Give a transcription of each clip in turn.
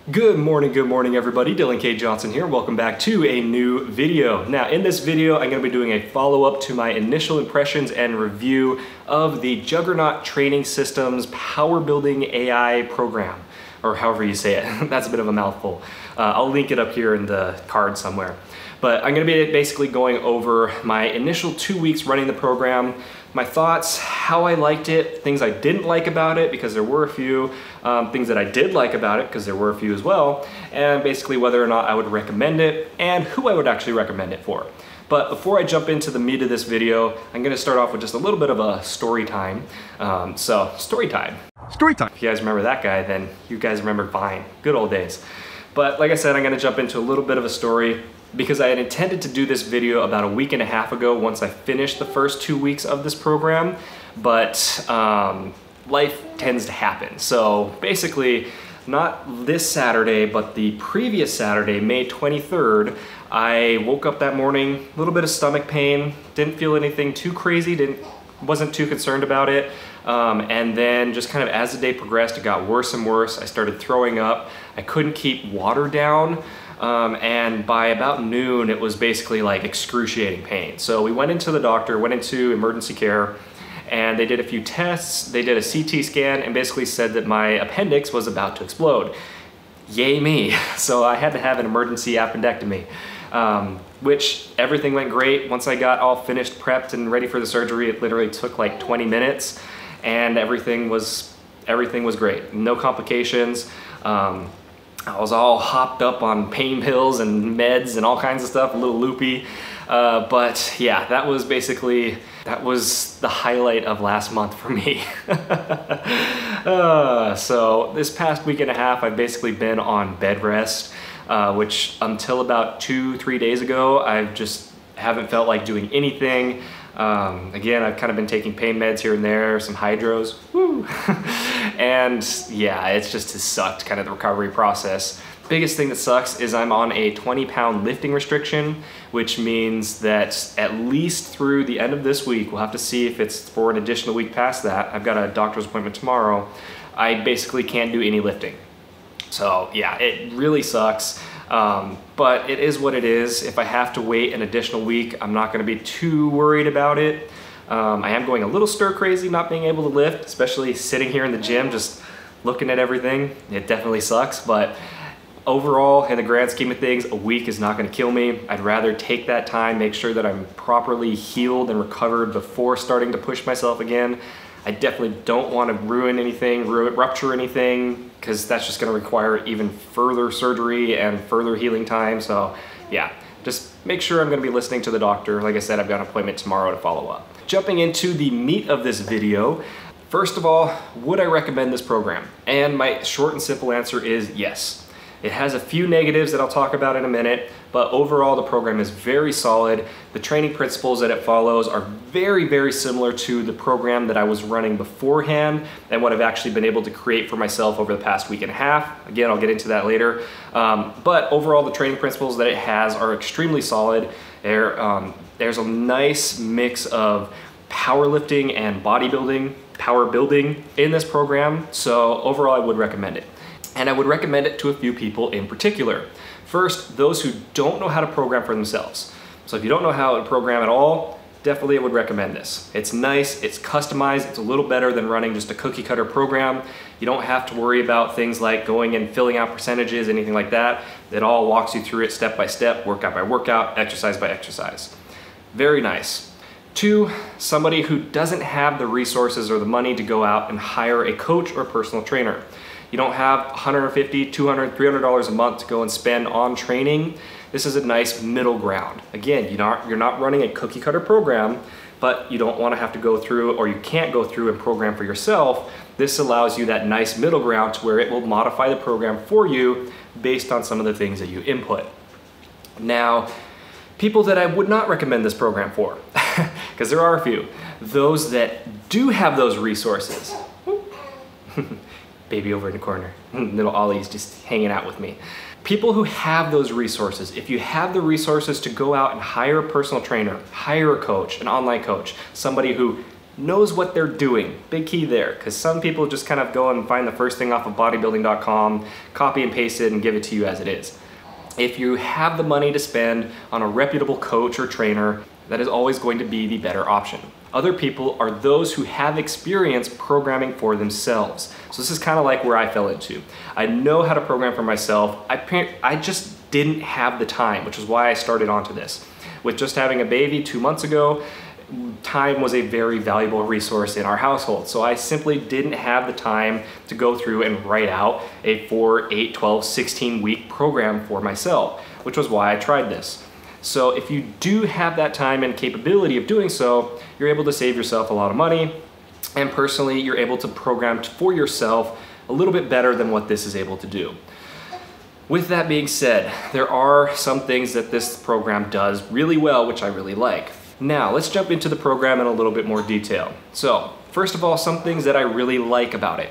Good morning everybody. Dylan K. Johnson here. Welcome back to a new video. Now in this video, I'm going to be doing a follow-up to my initial impressions and review of the Juggernaut Training Systems Powerbuilding AI program, or however you say it. That's a bit of a mouthful. I'll link it up here in the card somewhere. But I'm going to be basically going over my initial 2 weeks running the program, my thoughts, how I liked it, things I didn't like about it, because there were a few, things that I did like about it, because there were a few as well, and basically whether or not I would recommend it, and who I would actually recommend it for. But before I jump into the meat of this video, I'm going to start off with just a little bit of a story time. Story time. Story time. If you guys remember that guy, then you guys remember Vine. Good old days. But like I said, I'm going to jump into a little bit of a story, because I had intended to do this video about a week and a half ago once I finished the first 2 weeks of this program, but life tends to happen. So basically, not this Saturday, but the previous Saturday, May 23rd, I woke up that morning, a little bit of stomach pain, didn't feel anything too crazy, wasn't too concerned about it, and then just kind of as the day progressed, it got worse and worse. I started throwing up. I couldn't keep water down. And by about noon, it was basically like excruciating pain. So we went into the doctor, went into emergency care, and they did a few tests. They did a CT scan and basically said that my appendix was about to explode. Yay me. So I had to have an emergency appendectomy, which everything went great. Once I got all finished, prepped, and ready for the surgery, it literally took like 20 minutes, and everything was great. No complications. I was all hopped up on pain pills and meds and all kinds of stuff, a little loopy. But yeah, that was the highlight of last month for me. So this past week and a half, I've basically been on bed rest, which until about 2-3 days ago, I just haven't felt like doing anything. Again, I've kind of been taking pain meds here and there, some hydros, woo. And yeah, it's just has sucked, kind of the recovery process. Biggest thing that sucks is I'm on a 20-pound lifting restriction, which means that at least through the end of this week, we'll have to see if it's for an additional week past that. I've got a doctor's appointment tomorrow. I basically can't do any lifting. So yeah, it really sucks. But it is what it is. If I have to wait an additional week, I'm not going to be too worried about it. I am going a little stir crazy not being able to lift, especially sitting here in the gym just looking at everything. It definitely sucks, but overall, in the grand scheme of things, a week is not going to kill me. I'd rather take that time, make sure that I'm properly healed and recovered before starting to push myself again. I definitely don't want to ruin anything, rupture anything, because that's just going to require even further surgery and further healing time. So yeah, just make sure I'm going to be listening to the doctor. Like I said, I've got an appointment tomorrow to follow up. Jumping into the meat of this video, first of all, would I recommend this program? And my short and simple answer is yes. It has a few negatives that I'll talk about in a minute, but overall the program is very solid. The training principles that it follows are very, very similar to the program that I was running beforehand and what I've actually been able to create for myself over the past week and a half. Again, I'll get into that later. But overall, the training principles that it has are extremely solid. There's a nice mix of powerlifting and bodybuilding, power building in this program. So overall, I would recommend it. And I would recommend it to a few people in particular. First, those who don't know how to program for themselves. So if you don't know how to program at all, definitely I would recommend this. It's nice, it's customized, it's a little better than running just a cookie cutter program. You don't have to worry about things like going and filling out percentages, anything like that. It all walks you through it step by step, workout by workout, exercise by exercise. Very nice. Two, somebody who doesn't have the resources or the money to go out and hire a coach or personal trainer. You don't have $150, $200, $300 a month to go and spend on training. This is a nice middle ground. Again, you're not running a cookie cutter program, but you don't want to have to go through, or you can't go through and program for yourself. This allows you that nice middle ground to where it will modify the program for you based on some of the things that you input. Now, people that I would not recommend this program for, because there are a few, those that do have those resources. Baby over in the corner. Little Ollie's just hanging out with me. People who have those resources, if you have the resources to go out and hire a personal trainer, hire a coach, an online coach, somebody who knows what they're doing. Big key there, because some people just kind of go and find the first thing off of bodybuilding.com, copy and paste it and give it to you as it is. If you have the money to spend on a reputable coach or trainer, that is always going to be the better option. Other people are those who have experience programming for themselves. So this is kind of like where I fell into. I know how to program for myself. I just didn't have the time, which is why I started onto this. With just having a baby 2 months ago, time was a very valuable resource in our household. So I simply didn't have the time to go through and write out a 4, 8, 12, 16 week program for myself, which was why I tried this. So if you do have that time and capability of doing so, you're able to save yourself a lot of money. And personally, you're able to program for yourself a little bit better than what this is able to do. With that being said, there are some things that this program does really well, which I really like. Now, let's jump into the program in a little bit more detail. So, first of all, some things that I really like about it.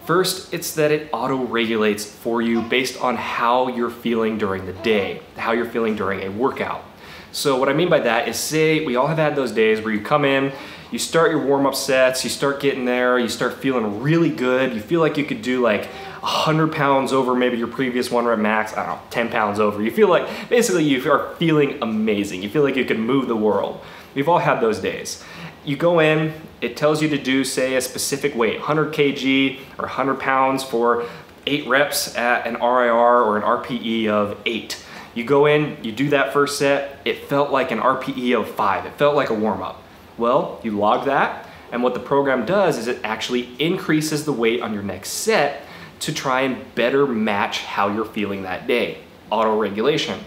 First, it's that it auto-regulates for you based on how you're feeling during the day, how you're feeling during a workout. So what I mean by that is, say we all have had those days where you come in, you start your warm-up sets, you start getting there, you start feeling really good, you feel like you could do like 100 pounds over maybe your previous 1 rep max, I don't know, 10 pounds over. You feel like, basically you are feeling amazing. You feel like you can move the world. We've all had those days. You go in, it tells you to do, say, a specific weight, 100 kg or 100 pounds for 8 reps at an RIR or an RPE of 8. You go in, you do that first set, it felt like an RPE of 5. It felt like a warm-up. Well, you log that, and what the program does is it actually increases the weight on your next set to try and better match how you're feeling that day. Auto-regulation.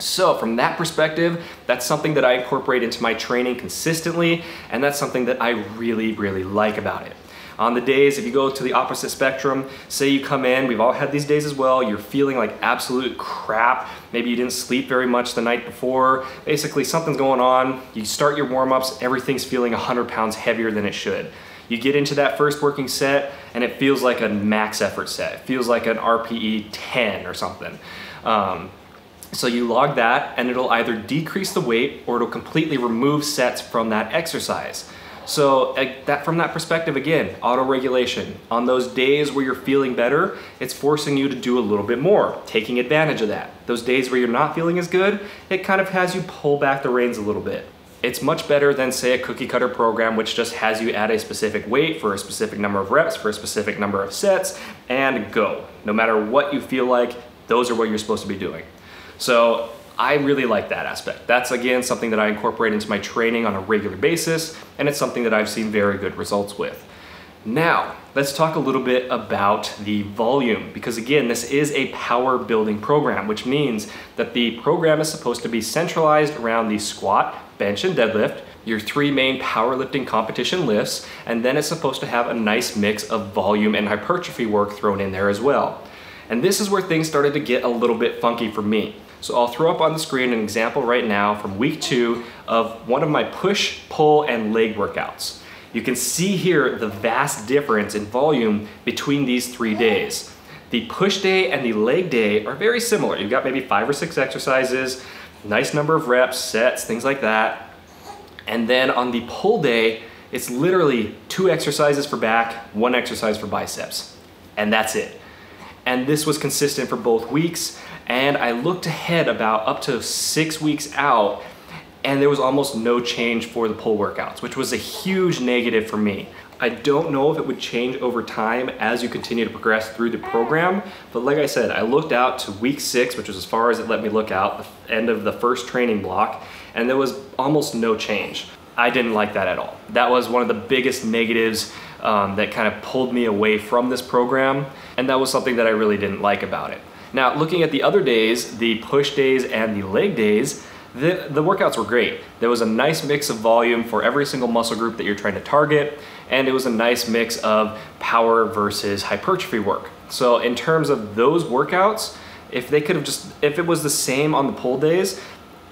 So from that perspective, that's something that I incorporate into my training consistently, and that's something that I really, really like about it. On the days, if you go to the opposite spectrum, say you come in, we've all had these days as well, you're feeling like absolute crap, maybe you didn't sleep very much the night before, basically something's going on, you start your warm-ups, everything's feeling 100 pounds heavier than it should. You get into that first working set and it feels like a max effort set. It feels like an RPE 10 or something. So you log that and it'll either decrease the weight or it'll completely remove sets from that exercise. So from that perspective, again, auto-regulation. On those days where you're feeling better, it's forcing you to do a little bit more, taking advantage of that. Those days where you're not feeling as good, it kind of has you pull back the reins a little bit. It's much better than, say, a cookie cutter program, which just has you at a specific weight for a specific number of reps, for a specific number of sets, and go. No matter what you feel like, those are what you're supposed to be doing. So I really like that aspect. That's, again, something that I incorporate into my training on a regular basis, and it's something that I've seen very good results with. Now, let's talk a little bit about the volume, because again, this is a power building program, which means that the program is supposed to be centralized around the squat, bench, and deadlift, your 3 main powerlifting competition lifts, and then it's supposed to have a nice mix of volume and hypertrophy work thrown in there as well. And this is where things started to get a little bit funky for me. So I'll throw up on the screen an example right now from week 2 of one of my push, pull, and leg workouts. You can see here the vast difference in volume between these 3 days. The push day and the leg day are very similar. You've got maybe 5 or 6 exercises, nice number of reps, sets, things like that. And then on the pull day, it's literally 2 exercises for back, 1 exercise for biceps, and that's it. And this was consistent for both weeks. And I looked ahead about up to 6 weeks out, and there was almost no change for the pull workouts, which was a huge negative for me. I don't know if it would change over time as you continue to progress through the program, but like I said, I looked out to week 6, which was as far as it let me look out, the end of the first training block, and there was almost no change. I didn't like that at all. That was one of the biggest negatives that kind of pulled me away from this program, and that was something that I really didn't like about it. Now, looking at the other days, the push days and the leg days, the workouts were great. There was a nice mix of volume for every single muscle group that you're trying to target, and it was a nice mix of power versus hypertrophy work. So in terms of those workouts, if it was the same on the pull days,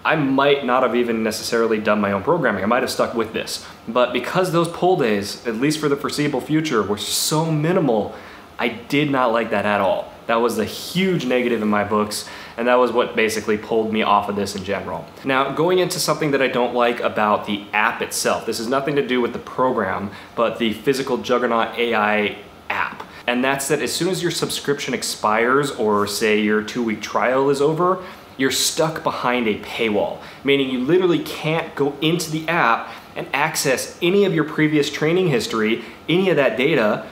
I might not have even necessarily done my own programming. I might have stuck with this. But because those pull days, at least for the foreseeable future, were so minimal, I did not like that at all. That was a huge negative in my books, and that was what basically pulled me off of this in general. Now, going into something that I don't like about the app itself, this has nothing to do with the program, but the physical Juggernaut AI app. And that's that as soon as your subscription expires, or say your 2-week trial is over, you're stuck behind a paywall, meaning you literally can't go into the app and access any of your previous training history, any of that data,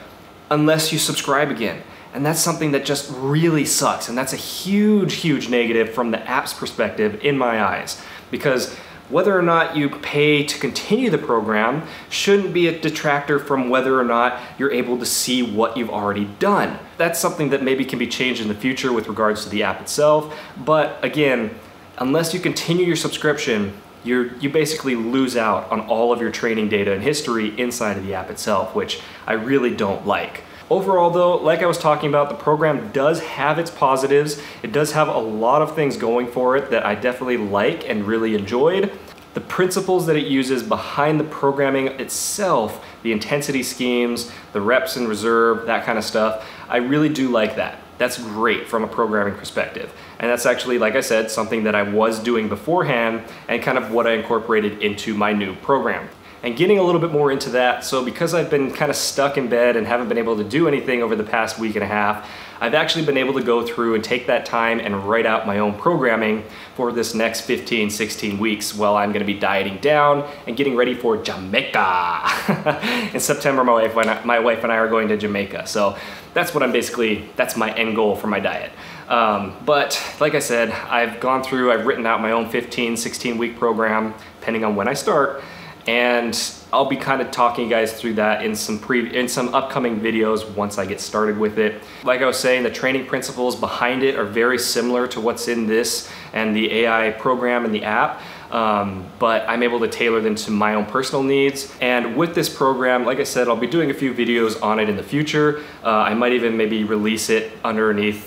unless you subscribe again. And that's something that just really sucks. And that's a huge, huge negative from the app's perspective in my eyes. Because whether or not you pay to continue the program shouldn't be a detractor from whether or not you're able to see what you've already done. That's something that maybe can be changed in the future with regards to the app itself. But again, unless you continue your subscription, you basically lose out on all of your training data and history inside of the app itself, which I really don't like. Overall though, like I was talking about, the program does have its positives. It does have a lot of things going for it that I definitely like and really enjoyed. The principles that it uses behind the programming itself, the intensity schemes, the reps and reserve, that kind of stuff, I really do like that. That's great from a programming perspective. And that's actually, like I said, something that I was doing beforehand and kind of what I incorporated into my new program. And getting a little bit more into that, so because I've been kind of stuck in bed and haven't been able to do anything over the past week and a half, I've actually been able to go through and take that time and write out my own programming for this next 15, 16 weeks while I'm gonna be dieting down and getting ready for Jamaica. In September, my wife and I are going to Jamaica. So that's what that's my end goal for my diet. But like I said, I've written out my own 15, 16 week program, depending on when I start. And I'll be kind of talking you guys through that in some upcoming videos once I get started with it. Like I was saying, the training principles behind it are very similar to what's in this and the AI program and the app, but I'm able to tailor them to my own personal needs. And with this program, like I said, I'll be doing a few videos on it in the future. I might even maybe release it underneath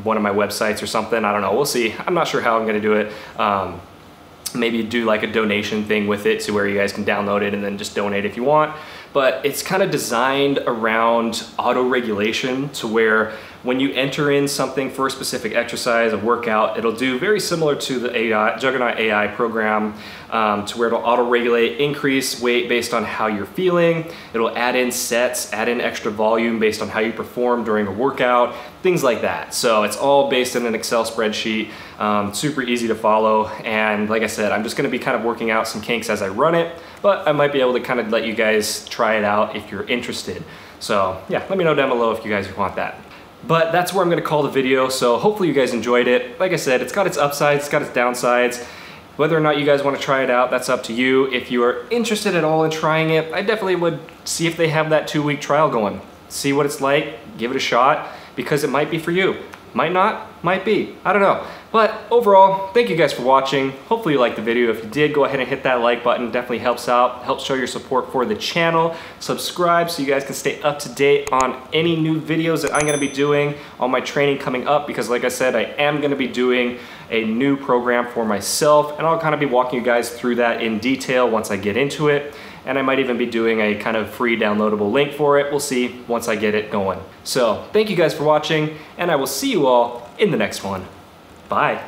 one of my websites or something. I don't know, we'll see. I'm not sure how I'm gonna do it. Maybe do like a donation thing with it to where you guys can download it and then just donate if you want. But it's kind of designed around auto-regulation to where when you enter in something for a specific exercise, a workout, it'll do very similar to the Juggernaut AI program, to where it'll auto-regulate, increase weight based on how you're feeling. It'll add in sets, add in extra volume based on how you perform during a workout, things like that. So it's all based in an Excel spreadsheet, super easy to follow. And like I said, I'm just gonna be kind of working out some kinks as I run it, but I might be able to kind of let you guys try it out if you're interested. So yeah, let me know down below if you guys want that. But that's where I'm gonna call the video, so hopefully you guys enjoyed it. Like I said, it's got its upsides, it's got its downsides. Whether or not you guys wanna try it out, that's up to you. If you are interested at all in trying it, I definitely would see if they have that 2-week trial going. See what it's like, give it a shot, because it might be for you. Might not, might be, I don't know. But overall, thank you guys for watching. Hopefully you liked the video. If you did, go ahead and hit that like button. Definitely helps out, helps show your support for the channel. Subscribe so you guys can stay up to date on any new videos that I'm gonna be doing on my training coming up, because like I said, I am gonna be doing a new program for myself, and I'll kind of be walking you guys through that in detail once I get into it. And I might even be doing a kind of free downloadable link for it. We'll see once I get it going. So thank you guys for watching, and I will see you all in the next one. Bye.